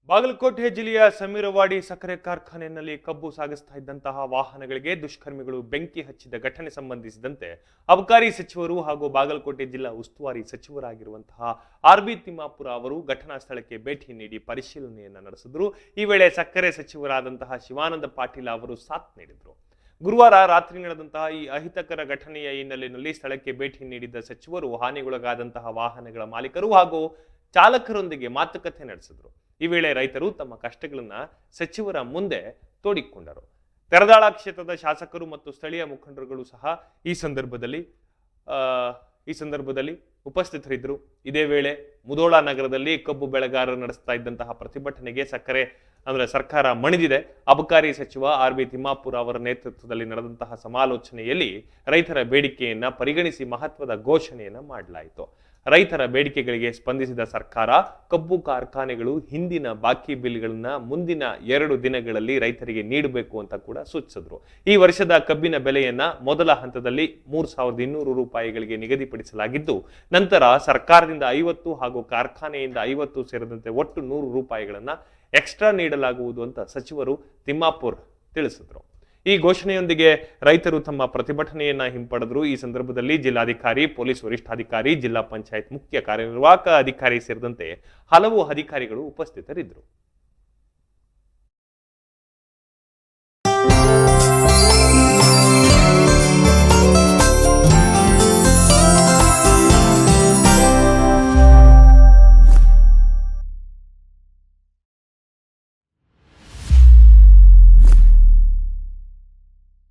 ಬಾಗಲಕೋಟೆ ಜಿಲ್ಲೆಯ ಸಮೀರವಾಡಿ ಸಕ್ಕರೆ ಕಾರ್ಖಾನೆಯಲ್ಲಿ ಕಬ್ಬು ಸಾಗಿಸ್ತಾ ಇದ್ದಂತಹ ವಾಹನಗಳಿಗೆ ದುಷ್ಕರ್ಮಿಗಳು ಬೆಂಕಿ ಹಚ್ಚಿದ ಘಟನೆ ಸಂಬಂಧಿಸಿದಂತೆ ಅಬಕಾರಿ ಸಚಿವರು ಹಾಗೂ ಬಾಗಲಕೋಟೆ ಜಿಲ್ಲಾ ಉಸ್ತುವಾರಿ ಸಚಿವರಾಗಿರುವಂತಹ ಆರ್.ಬಿ. ತಿಮ್ಮಾಪುರ ಅವರು ಘಟನಾ ಸ್ಥಳಕ್ಕೆ ಭೇಟಿ ನೀಡಿ ಪರಿಶೀಲನೆಯನ್ನ ನಡೆಸಿದ್ರು. ಈ ವೇಳೆ ಸಕ್ಕರೆ ಸಚಿವರಾದಂತಹ ಶಿವಾನಂದ ಪಾಟೀಲ ಅವರು ಸಾಥ್ ನೀಡಿದ್ರು. ಗುರುವಾರ ರಾತ್ರಿ ನಡೆದಂತಹ ಈ ಅಹಿತಕರ ಘಟನೆಯ ಹಿನ್ನೆಲೆಯಲ್ಲಿ ಸ್ಥಳಕ್ಕೆ ಭೇಟಿ ನೀಡಿದ್ದ ಸಚಿವರು ಹಾನಿಗೊಳಗಾದಂತಹ ವಾಹನಗಳ ಮಾಲೀಕರು ಹಾಗೂ ಚಾಲಕರೊಂದಿಗೆ ಮಾತುಕತೆ ನಡೆಸಿದ್ರು. ಈ ವೇಳೆ ರೈತರು ತಮ್ಮ ಕಷ್ಟಗಳನ್ನ ಸಚಿವರ ಮುಂದೆ ತೋಡಿಕೊಂಡರು. ತೆರದಾಳ ಕ್ಷೇತ್ರದ ಶಾಸಕರು ಮತ್ತು ಸ್ಥಳೀಯ ಮುಖಂಡರುಗಳು ಸಹ ಈ ಸಂದರ್ಭದಲ್ಲಿ ಉಪಸ್ಥಿತರಿದ್ದರು. ಇದೇ ವೇಳೆ ಮುಧೋಳ ನಗರದಲ್ಲಿ ಕಬ್ಬು ಬೆಳೆಗಾರರು ನಡೆಸ್ತಾ ಇದ್ದಂತಹ ಪ್ರತಿಭಟನೆಗೆ ಸರ್ಕಾರ ಮಣಿದಿದೆ. ಅಬಕಾರಿ ಸಚಿವ ಆರ್.ಬಿ. ತಿಮ್ಮಾಪುರ ಅವರ ನೇತೃತ್ವದಲ್ಲಿ ನಡೆದಂತಹ ಸಮಾಲೋಚನೆಯಲ್ಲಿ ರೈತರ ಬೇಡಿಕೆಯನ್ನ ಪರಿಗಣಿಸಿ ಮಹತ್ವದ ಘೋಷಣೆಯನ್ನ ಮಾಡಲಾಯಿತು. ರೈತರ ಬೇಡಿಕೆಗಳಿಗೆ ಸ್ಪಂದಿಸಿದ ಸರ್ಕಾರ ಕಬ್ಬು ಕಾರ್ಖಾನೆಗಳು ಹಿಂದಿನ ಬಾಕಿ ಬಿಲ್ಗಳನ್ನ ಮುಂದಿನ 2 ದಿನಗಳಲ್ಲಿ ರೈತರಿಗೆ ನೀಡಬೇಕು ಅಂತ ಕೂಡ ಸೂಚಿಸಿದ್ರು. ಈ ವರ್ಷದ ಕಬ್ಬಿನ ಬೆಲೆಯನ್ನ ಮೊದಲ ಹಂತದಲ್ಲಿ 3,200 ರೂಪಾಯಿಗಳಿಗೆ ನಿಗದಿಪಡಿಸಲಾಗಿದ್ದು, ನಂತರ ಸರ್ಕಾರದಿಂದ 50 ಹಾಗೂ ಕಾರ್ಖಾನೆಯಿಂದ 50 ಸೇರಿದಂತೆ ಒಟ್ಟು 100 ರೂಪಾಯಿಗಳನ್ನ ಎಕ್ಸ್ಟ್ರಾ ನೀಡಲಾಗುವುದು ಅಂತ ಸಚಿವರು ತಿಮ್ಮಾಪುರ್ ತಿಳಿಸಿದ್ರು. ಈ ಘೋಷಣೆಯೊಂದಿಗೆ ರೈತರು ತಮ್ಮ ಪ್ರತಿಭಟನೆಯನ್ನ ಹಿಂಪಡೆದರು. ಈ ಸಂದರ್ಭದಲ್ಲಿ ಜಿಲ್ಲಾಧಿಕಾರಿ, ಪೊಲೀಸ್ ವರಿಷ್ಠಾಧಿಕಾರಿ, ಜಿಲ್ಲಾ ಪಂಚಾಯತ್ ಮುಖ್ಯ ಕಾರ್ಯನಿರ್ವಾಹಕ ಅಧಿಕಾರಿ ಸೇರಿದಂತೆ ಹಲವು ಅಧಿಕಾರಿಗಳು ಉಪಸ್ಥಿತರಿದ್ದರು.